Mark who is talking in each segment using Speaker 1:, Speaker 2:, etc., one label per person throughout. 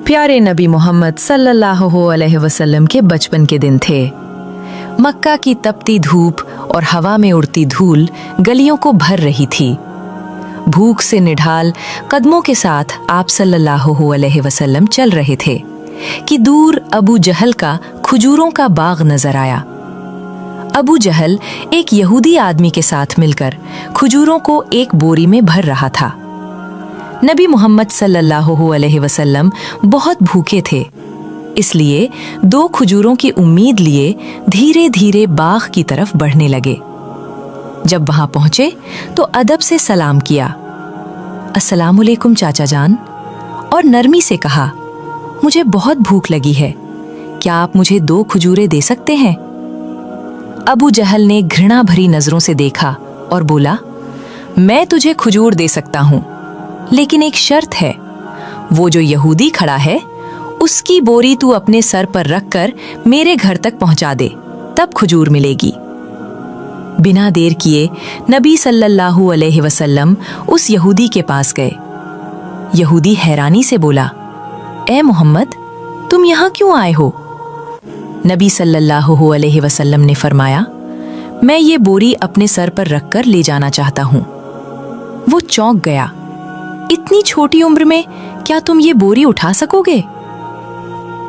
Speaker 1: प्यारे नबी मोहम्मद सल्लल्लाहु अलैहि वसल्लम के बचपन के दिन थे। मक्का की तपती धूप और हवा में उड़ती धूल गलियों को भर रही थी। भूख से निढाल कदमों के साथ आप सल्लल्लाहु अलैहि वसल्लम चल रहे थे कि दूर अबू जहल का खजूरों का बाग नजर आया। अबू जहल एक यहूदी आदमी के साथ मिलकर खजूरों को एक बोरी में भर रहा था। नबी मोहम्मद सल्लल्लाहु अलैहि वसल्लम बहुत भूखे थे, इसलिए 2 खजूरों की उम्मीद लिए धीरे धीरे बाग की तरफ बढ़ने लगे। जब वहां पहुंचे तो अदब से सलाम किया, अस्सलामुअलैकुम चाचा जान, और नरमी से कहा, मुझे बहुत भूख लगी है, क्या आप मुझे 2 खजूरें दे सकते हैं? अबू जहल ने घृणा भरी नजरों से देखा और बोला, मैं तुझे खजूर दे सकता हूं, लेकिन एक शर्त है, वो जो यहूदी खड़ा है उसकी बोरी तू अपने सर पर रखकर मेरे घर तक पहुंचा दे, तब खजूर मिलेगी। बिना देर किए नबी सल्लल्लाहु अलैहि वसल्लम उस यहूदी के पास गए। यहूदी हैरानी से बोला, ए मोहम्मद, तुम यहाँ क्यों आए हो? नबी सल्लल्लाहु अलैहि वसल्लम ने फरमाया, मैं ये बोरी अपने सर पर रखकर ले जाना चाहता हूँ। वो चौंक गया, इतनी छोटी उम्र में क्या तुम ये बोरी उठा सकोगे?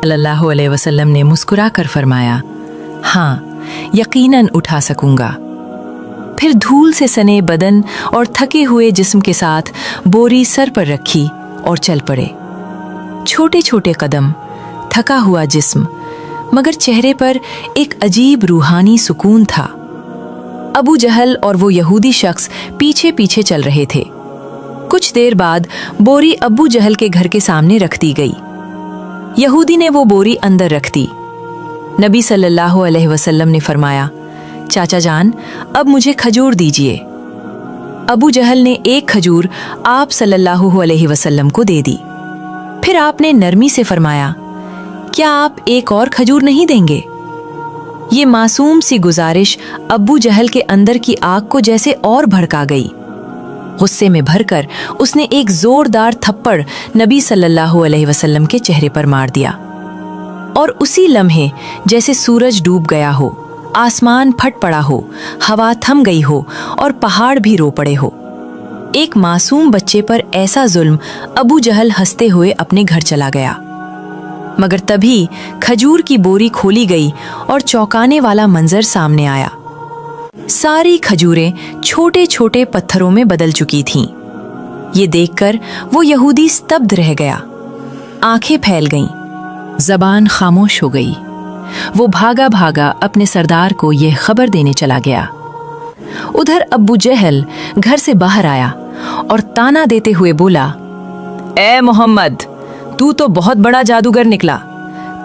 Speaker 1: सल्लल्लाहु अलैहि वसल्लम ने मुस्कुरा कर फरमाया, हाँ, यकीनन उठा सकूंगा। फिर धूल से सने बदन और थके हुए जिस्म के साथ बोरी सर पर रखी और चल पड़े। छोटे छोटे कदम, थका हुआ जिस्म, मगर चेहरे पर एक अजीब रूहानी सुकून था। अबू जहल और वो यहूदी शख्स पीछे पीछे चल रहे थे। कुछ देर बाद बोरी अबू जहल के घर के सामने रख दी गई। यहूदी ने वो बोरी अंदर रख दी। नबी सल्लल्लाहु अलैहि वसल्लम ने फरमाया, चाचा जान, अब मुझे खजूर दीजिए। अबू जहल ने एक खजूर आप सल्लल्लाहु अलैहि वसल्लम को दे दी। फिर आपने नरमी से फरमाया, क्या आप एक और खजूर नहीं देंगे? ये मासूम सी गुजारिश अबू जहल के अंदर की आग को जैसे और भड़का गई। गुस्से में भरकर उसने एक जोरदार थप्पड़ नबी सल्लल्लाहु अलैहि वसल्लम के चेहरे पर मार दिया और उसी लम्हे जैसे सूरज डूब गया हो, आसमान फट पड़ा हो, हवा थम गई हो और पहाड़ भी रो पड़े हो। एक मासूम बच्चे पर ऐसा जुल्म अबू जहल हंसते हुए अपने घर चला गया। मगर तभी खजूर की बोरी खोली गई और चौंकाने वाला मंजर सामने आया। सारी खजूरें छोटे छोटे पत्थरों में बदल चुकी थीं। ये देखकर वो यहूदी स्तब्ध रह गया, आंखें फैल गईं, जबान खामोश हो गई। वो भागा भागा अपने सरदार को ये खबर देने चला गया। उधर अबू जहल घर से बाहर आया और ताना देते हुए बोला, ए मोहम्मद, तू तो बहुत बड़ा जादूगर निकला,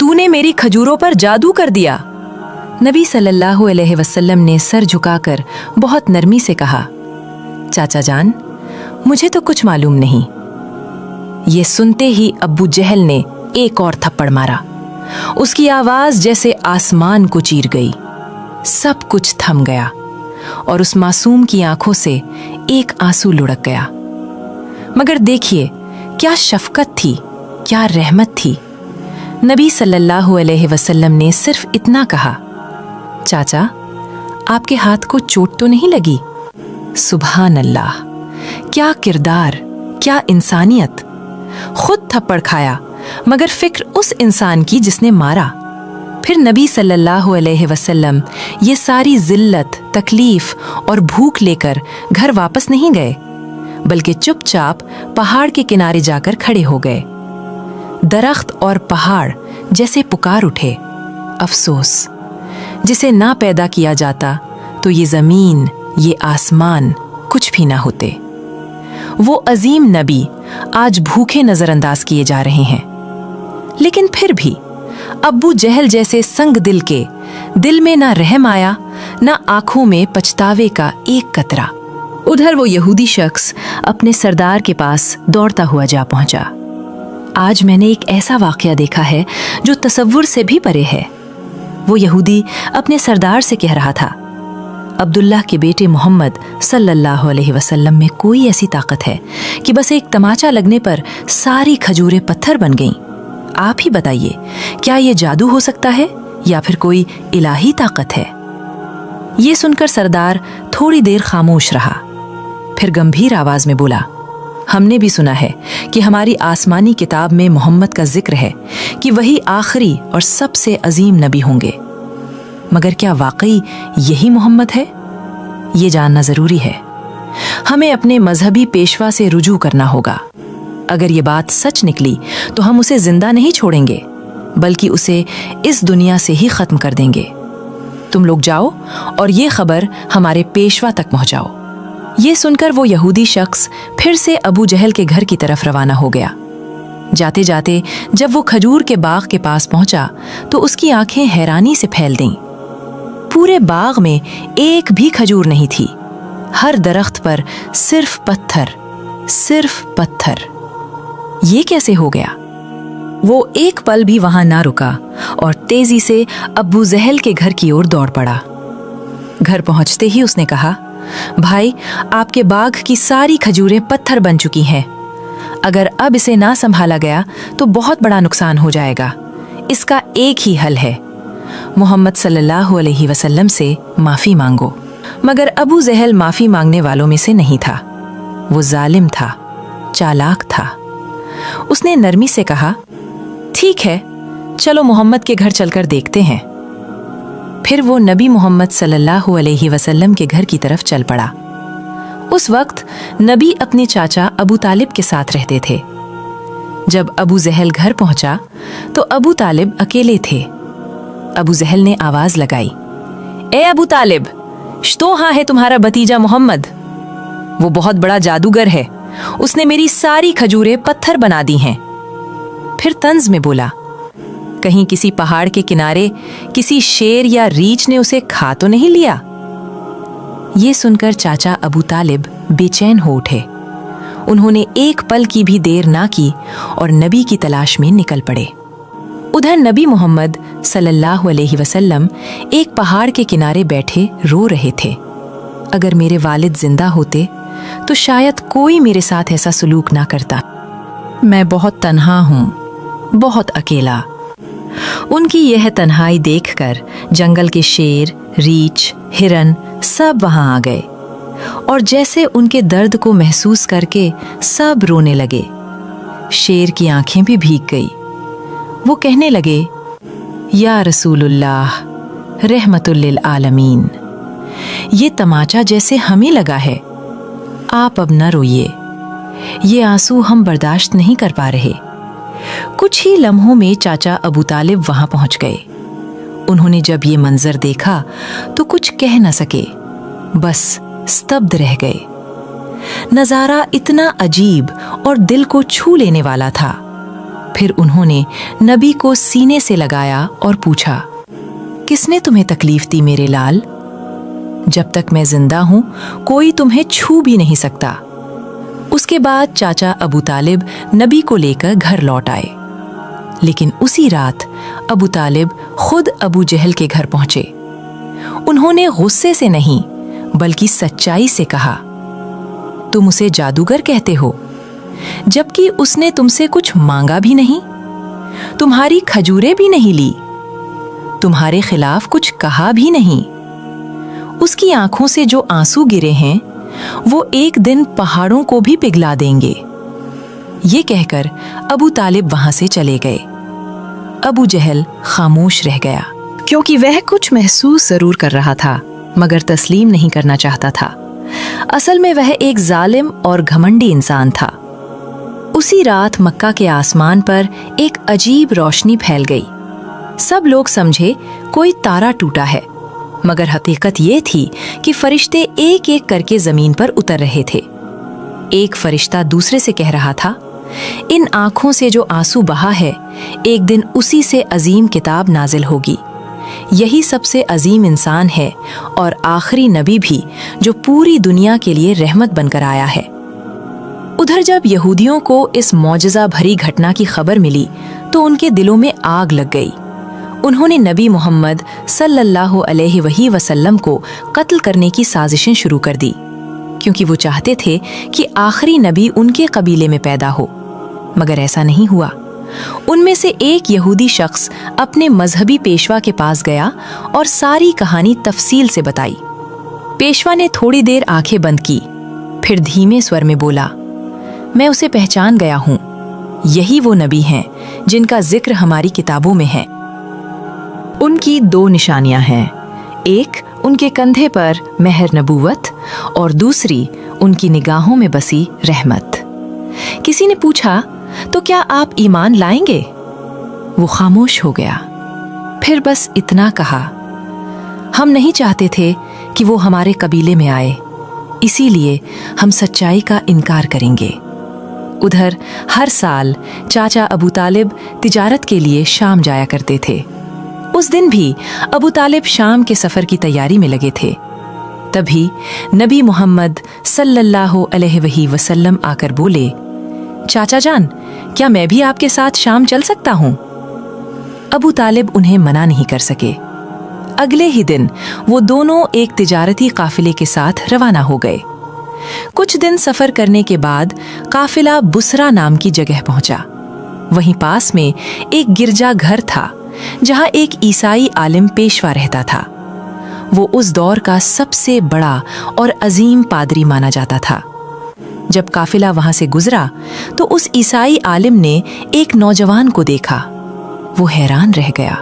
Speaker 1: तूने मेरी खजूरों पर जादू कर दिया। नबी सल्लल्लाहु अलैहि वसल्लम ने सर झुकाकर बहुत नरमी से कहा, चाचा जान, मुझे तो कुछ मालूम नहीं। ये सुनते ही अबू जहल ने एक और थप्पड़ मारा। उसकी आवाज जैसे आसमान को चीर गई। सब कुछ थम गया और उस मासूम की आंखों से एक आंसू लुढ़क गया। मगर देखिए, क्या शफकत थी, क्या रहमत थी। नबी सल्लल्लाहु अलैहि वसल्लम ने सिर्फ इतना कहा, चाचा, आपके हाथ को चोट तो नहीं लगी? सुभान अल्लाह, क्या किरदार, क्या इंसानियत। खुद थप्पड़ खाया, मगर फिक्र उस इंसान की जिसने मारा। फिर नबी सल्लल्लाहु अलैहि वसल्लम ये सारी जिल्लत, तकलीफ और भूख लेकर घर वापस नहीं गए, बल्कि चुपचाप पहाड़ के किनारे जाकर खड़े हो गए। दरख्त और पहाड़ जैसे पुकार उठे, अफसोस, जिसे ना पैदा किया जाता तो ये जमीन, ये आसमान कुछ भी ना होते। वो अजीम नबी आज भूखे नजरअंदाज किए जा रहे हैं। लेकिन फिर भी अबू जहल जैसे संग दिल के दिल में ना रहम आया, ना आंखों में पछतावे का एक कतरा। उधर वो यहूदी शख्स अपने सरदार के पास दौड़ता हुआ जा पहुंचा। आज मैंने एक ऐसा वाकया देखा है जो तसव्वुर से भी परे है। वो यहूदी अपने सरदार से कह रहा था, अब्दुल्लाह के बेटे मोहम्मद सल्लल्लाहु अलैहि वसल्लम में कोई ऐसी ताकत है कि बस एक तमाचा लगने पर सारी खजूरें पत्थर बन गईं। आप ही बताइए, क्या ये जादू हो सकता है या फिर कोई इलाही ताकत है? ये सुनकर सरदार थोड़ी देर खामोश रहा, फिर गंभीर आवाज में बोला, हमने भी सुना है कि हमारी आसमानी किताब में मोहम्मद का जिक्र है कि वही आखिरी और सबसे अजीम नबी होंगे, मगर क्या वाकई यही मोहम्मद है? ये जानना जरूरी है। हमें अपने मजहबी पेशवा से रुजू करना होगा। अगर ये बात सच निकली तो हम उसे जिंदा नहीं छोड़ेंगे, बल्कि उसे इस दुनिया से ही खत्म कर देंगे। तुम लोग जाओ और ये खबर हमारे पेशवा तक पहुंचाओ। ये सुनकर वो यहूदी शख्स फिर से अबू जहल के घर की तरफ रवाना हो गया। जाते जाते जब वो खजूर के बाग के पास पहुंचा तो उसकी आंखें हैरानी से फैल गईं। पूरे बाग में एक भी खजूर नहीं थी। हर दरख्त पर सिर्फ पत्थर, सिर्फ पत्थर। ये कैसे हो गया? वो एक पल भी वहां ना रुका और तेजी से अबू जहल के घर की ओर दौड़ पड़ा। घर पहुंचते ही उसने कहा, भाई, आपके बाग की सारी खजूरें पत्थर बन चुकी हैं। अगर अब इसे ना संभाला गया तो बहुत बड़ा नुकसान हो जाएगा। इसका एक ही हल है, मोहम्मद सल्लल्लाहु अलैहि वसल्लम से माफी मांगो। मगर अबू जहल माफी मांगने वालों में से नहीं था। वो जालिम था, चालाक था। उसने नरमी से कहा, ठीक है, चलो मोहम्मद के घर चलकर देखते हैं। फिर वो नबी मोहम्मद सल्लल्लाहु अलैहि वसल्लम के घर की तरफ चल पड़ा। उस वक्त नबी अपने चाचा अबू तालिब के साथ रहते थे। जब अबू जहल घर पहुंचा तो अबू तालिब अकेले थे। अबू जहल ने आवाज लगाई, ए अबू तालिब, कहाँ है तुम्हारा भतीजा मोहम्मद? वो बहुत बड़ा जादूगर है, उसने मेरी सारी खजूरें पत्थर बना दी हैं। फिर तंज में बोला, कहीं किसी पहाड़ के किनारे किसी शेर या रीछ ने उसे खा तो नहीं लिया? ये सुनकर चाचा अबू तालिब बेचैन हो उठे। उन्होंने एक पल की भी देर ना की और नबी की तलाश में निकल पड़े। उधर नबी मोहम्मद सल्लल्लाहु अलैहि वसल्लम एक पहाड़ के किनारे बैठे रो रहे थे। अगर मेरे वालिद जिंदा होते तो शायद कोई मेरे साथ ऐसा सलूक ना करता। मैं बहुत तन्हा हूँ, बहुत अकेला। उनकी यह तन्हाई देखकर जंगल के शेर, रीछ, हिरन सब वहां आ गए और जैसे उनके दर्द को महसूस करके सब रोने लगे। शेर की आंखें भी भीग गई। वो कहने लगे, या रसूलुल्लाह, रहमतुल लिल आलमीन, ये तमाचा जैसे हमें लगा है। आप अब न रोइए, ये आंसू हम बर्दाश्त नहीं कर पा रहे। कुछ ही लम्हों में चाचा अबू तालिब वहां पहुंच गए। उन्होंने जब ये मंजर देखा तो कुछ कह न सके, बस स्तब्ध रह गए। नजारा इतना अजीब और दिल को छू लेने वाला था। फिर उन्होंने नबी को सीने से लगाया और पूछा, किसने तुम्हें तकलीफ दी मेरे लाल? जब तक मैं जिंदा हूं कोई तुम्हें छू भी नहीं सकता। उसके बाद चाचा अबू तालिब नबी को लेकर घर लौट आए। लेकिन उसी रात अबू तालिब खुद अबू जहल के घर पहुंचे। उन्होंने गुस्से से नहीं बल्कि सच्चाई से कहा, तुम उसे जादूगर कहते हो, जबकि उसने तुमसे कुछ मांगा भी नहीं, तुम्हारी खजूरें भी नहीं ली, तुम्हारे खिलाफ कुछ कहा भी नहीं। उसकी आंखों से जो आंसू गिरे हैं वो एक दिन पहाड़ों को भी पिघला देंगे। ये कहकर अबू तालिब वहां से चले गए। अबू जहल खामोश रह गया, क्योंकि वह कुछ महसूस जरूर कर रहा था मगर तस्लीम नहीं करना चाहता था। असल में वह एक जालिम और घमंडी इंसान था। उसी रात मक्का के आसमान पर एक अजीब रोशनी फैल गई। सब लोग समझे कोई तारा टूटा है, मगर हकीकत ये थी कि फरिश्ते एक एक करके जमीन पर उतर रहे थे। एक फरिश्ता दूसरे से कह रहा था, इन आंखों से जो आंसू बहा है, एक दिन उसी से अजीम किताब नाजिल होगी। यही सबसे अजीम इंसान है और आखिरी नबी भी जो पूरी दुनिया के लिए रहमत बनकर आया है। उधर जब यहूदियों को इस मौजज़ा भरी घटना की खबर मिली तो उनके दिलों में आग लग गई। उन्होंने नबी मोहम्मद सल्लल्लाहु अलैहि वसल्लम को कत्ल करने की साजिशें शुरू कर दी, क्योंकि वो चाहते थे कि आखिरी नबी उनके कबीले में पैदा हो। मगर ऐसा नहीं हुआ। उनमें से एक यहूदी शख्स अपने मजहबी पेशवा के पास गया और सारी कहानी तफसील से बताई। पेशवा ने थोड़ी देर आंखें बंद की, फिर धीमे स्वर में बोला, मैं उसे पहचान गया हूं, यही वो नबी हैं जिनका जिक्र हमारी किताबों में है। उनकी दो निशानियां हैं, एक उनके कंधे पर मेहर नबूवत और दूसरी उनकी निगाहों में बसी रहमत। किसी ने पूछा, तो क्या आप ईमान लाएंगे? वो खामोश हो गया, फिर बस इतना कहा, हम नहीं चाहते थे कि वो हमारे कबीले में आए, इसीलिए हम सच्चाई का इनकार करेंगे। उधर हर साल चाचा अबू तालिब तिजारत के लिए शाम जाया करते थे। उस दिन भी अबू तालिब शाम के सफर की तैयारी में लगे थे। तभी नबी मोहम्मद सल्लल्लाहु अलैहि वसल्लम आकर बोले, चाचा जान, क्या मैं भी आपके साथ शाम चल सकता हूं? अबू तालिब उन्हें मना नहीं कर सके। अगले ही दिन वो दोनों एक तिजारती काफिले के साथ रवाना हो गए। कुछ दिन सफर करने के बाद काफिला बुसरा नाम की जगह पहुंचा। वहीं पास में एक गिरजा घर था जहां एक ईसाई आलिम पेशवा रहता था। वो उस दौर का सबसे बड़ा और अजीम पादरी माना जाता था। जब काफिला वहां से गुजरा तो उस ईसाई आलिम ने एक नौजवान को देखा। वो हैरान रह गया।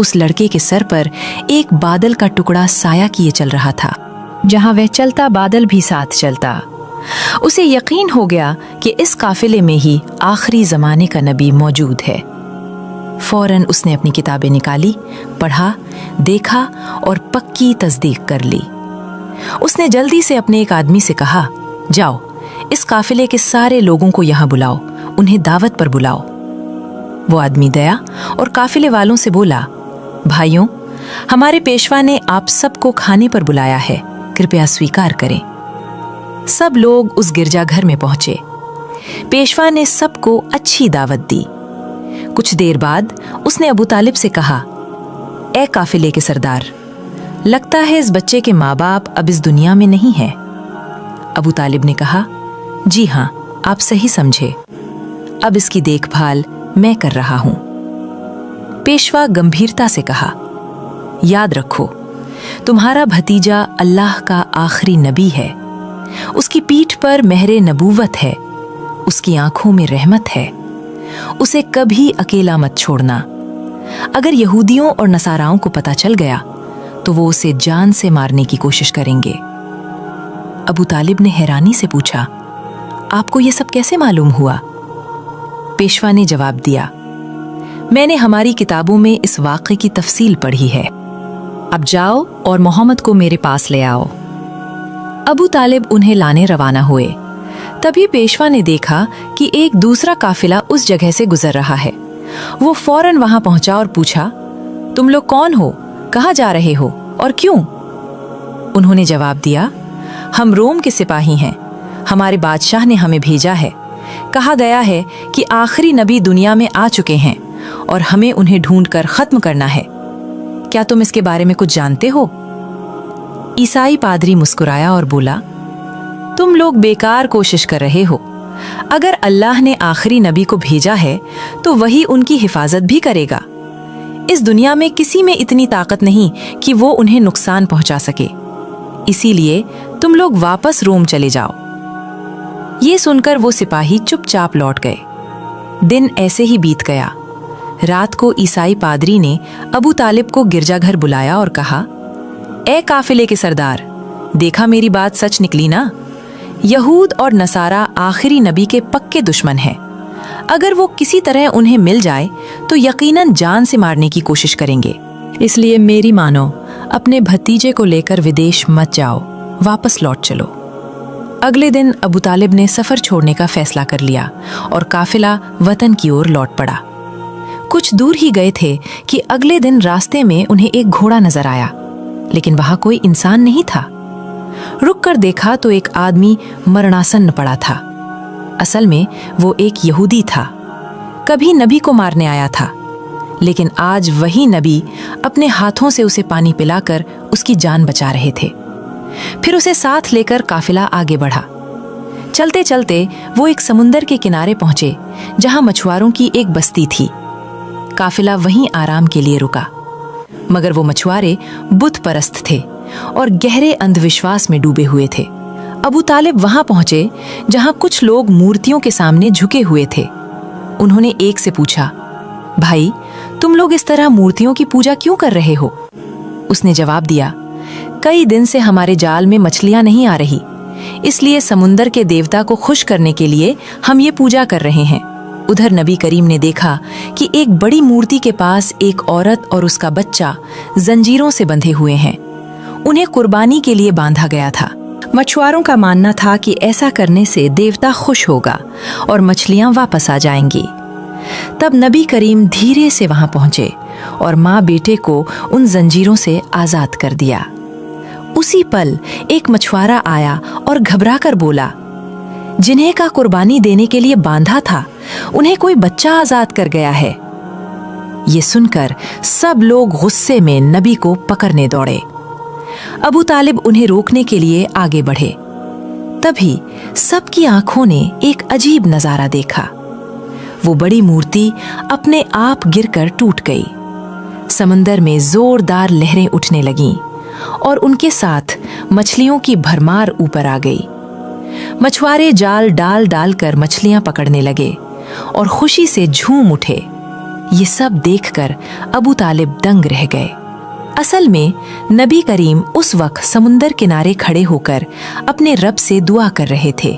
Speaker 1: उस लड़के के सर पर एक बादल का टुकड़ा साया किए चल रहा था। जहां वह चलता बादल भी साथ चलता। उसे यकीन हो गया कि इस काफिले में ही आखिरी जमाने का नबी मौजूद है। फौरन उसने अपनी किताबें निकाली, पढ़ा, देखा और पक्की तस्दीक कर ली। उसने जल्दी से अपने एक आदमी से कहा, जाओ इस काफिले के सारे लोगों को यहाँ बुलाओ, उन्हें दावत पर बुलाओ। वो आदमी गया और काफिले वालों से बोला, भाइयों, हमारे पेशवा ने आप सबको खाने पर बुलाया है, कृपया स्वीकार करें। सब लोग उस गिरजाघर में पहुंचे। पेशवा ने सबको अच्छी दावत दी। कुछ देर बाद उसने अबू तालिब से कहा, ए काफिले के सरदार, लगता है इस बच्चे के माँ बाप अब इस दुनिया में नहीं है। अबू तालिब ने कहा, जी हाँ, आप सही समझे, अब इसकी देखभाल मैं कर रहा हूं। पेशवा गंभीरता से कहा, याद रखो, तुम्हारा भतीजा अल्लाह का आखिरी नबी है। उसकी पीठ पर मेहरे नबूवत है, उसकी आंखों में रहमत है। उसे कभी अकेला मत छोड़ना। अगर यहूदियों और नसाराओं को पता चल गया तो वो उसे जान से मारने की कोशिश करेंगे। अबू तालिब ने हैरानी से पूछा, आपको ये सब कैसे मालूम हुआ? पेशवा ने जवाब दिया, मैंने हमारी किताबों में इस वाक़े की तफसील पढ़ी है। अब जाओ और मोहम्मद को मेरे पास ले आओ। अबू तालिब उन्हें लाने रवाना हुए। तभी पेशवा ने देखा कि एक दूसरा काफिला उस जगह से गुजर रहा है। वो फौरन वहां पहुंचा और पूछा, तुम लोग कौन हो, कहाँ जा रहे हो और क्यों? उन्होंने जवाब दिया, हम रोम के सिपाही हैं, हमारे बादशाह ने हमें भेजा है। कहा गया है कि आखिरी नबी दुनिया में आ चुके हैं और हमें उन्हें ढूंढकर खत्म करना है। क्या तुम इसके बारे में कुछ जानते हो? ईसाई पादरी मुस्कुराया और बोला, तुम लोग बेकार कोशिश कर रहे हो। अगर अल्लाह ने आखिरी नबी को भेजा है तो वही उनकी हिफाजत भी करेगा। इस दुनिया में किसी में इतनी ताकत नहीं कि वो उन्हें नुकसान पहुंचा सके। इसीलिए तुम लोग वापस रोम चले जाओ। ये सुनकर वो सिपाही चुपचाप लौट गए। दिन ऐसे ही बीत गया। रात को ईसाई पादरी ने अबू तालिब को गिरजाघर बुलाया और कहा, ए काफिले के सरदार, देखा मेरी बात सच निकली ना? यहूद और नसारा आखिरी नबी के पक्के दुश्मन हैं। अगर वो किसी तरह उन्हें मिल जाए तो यकीनन जान से मारने की कोशिश करेंगे। इसलिए मेरी मानो, अपने भतीजे को लेकर विदेश मत जाओ, वापस लौट चलो। अगले दिन अबू तालिब ने सफर छोड़ने का फैसला कर लिया और काफिला वतन की ओर लौट पड़ा। कुछ दूर ही गए थे कि अगले दिन रास्ते में उन्हें एक घोड़ा नजर आया, लेकिन वहां कोई इंसान नहीं था। रुक कर देखा तो एक आदमी मरणासन्न पड़ा था। असल में वो एक यहूदी था, कभी नबी को मारने आया था, लेकिन आज वही नबी अपने हाथों से उसे पानी पिलाकर उसकी जान बचा रहे थे। फिर उसे साथ लेकर काफिला आगे बढ़ा। चलते चलते वो एक समुंदर के किनारे पहुंचे जहां मछुआरों की एक बस्ती थी। काफिला वहीं आराम के लिए रुका, मगर वो मछुआरे बुत परस्त थे और गहरे अंधविश्वास में डूबे हुए थे। अबू तालिब वहां पहुंचे जहां कुछ लोग मूर्तियों के सामने झुके हुए थे। उन्होंने एक से पूछा, भाई, तुम लोग इस तरह मूर्तियों की पूजा क्यों कर रहे हो? उसने जवाब दिया, कई दिन से हमारे जाल में मछलियां नहीं आ रही, इसलिए समुंदर के देवता को खुश करने के लिए हम ये पूजा कर रहे हैं। उधर नबी करीम ने देखा कि एक बड़ी मूर्ति के पास एक औरत और उसका बच्चा जंजीरों से बंधे हुए हैं। उन्हें कुर्बानी के लिए बांधा गया था। मछुआरों का मानना था कि ऐसा करने से देवता खुश होगा और मछलियां वापस आ जाएंगी। तब नबी करीम धीरे से वहां पहुंचे और माँ बेटे को उन जंजीरों से आजाद कर दिया। उसी पल एक मछुआरा आया और घबरा कर बोला, जिन्हें का कुर्बानी देने के लिए बांधा था, उन्हें कोई बच्चा आजाद कर गया है। ये सुनकर सब लोग गुस्से में नबी को पकड़ने दौड़े। अबू तालिब उन्हें रोकने के लिए आगे बढ़े। तभी सबकी आंखों ने एक अजीब नजारा देखा। वो बड़ी मूर्ति अपने आप गिरकर टूट गई। समंदर में जोरदार लहरें उठने लगीं और उनके साथ मछलियों की भरमार ऊपर आ गई। मछुआरे जाल डाल डाल कर मछलियां पकड़ने लगे और खुशी से झूम उठे। ये सब देखकर अबू तालिब दंग रह गए। असल में नबी करीम उस वक्त समुंदर किनारे खड़े होकर अपने रब से दुआ कर रहे थे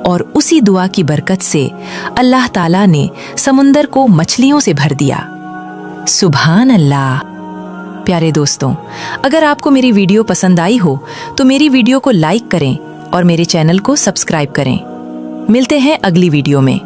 Speaker 1: और उसी दुआ की बरकत से अल्लाह ताला ने समुंदर को मछलियों से भर दिया। सुभान अल्लाह। प्यारे दोस्तों, अगर आपको मेरी वीडियो पसंद आई हो तो मेरी वीडियो को लाइक करें और मेरे चैनल को सब्सक्राइब करें। मिलते हैं अगली वीडियो में।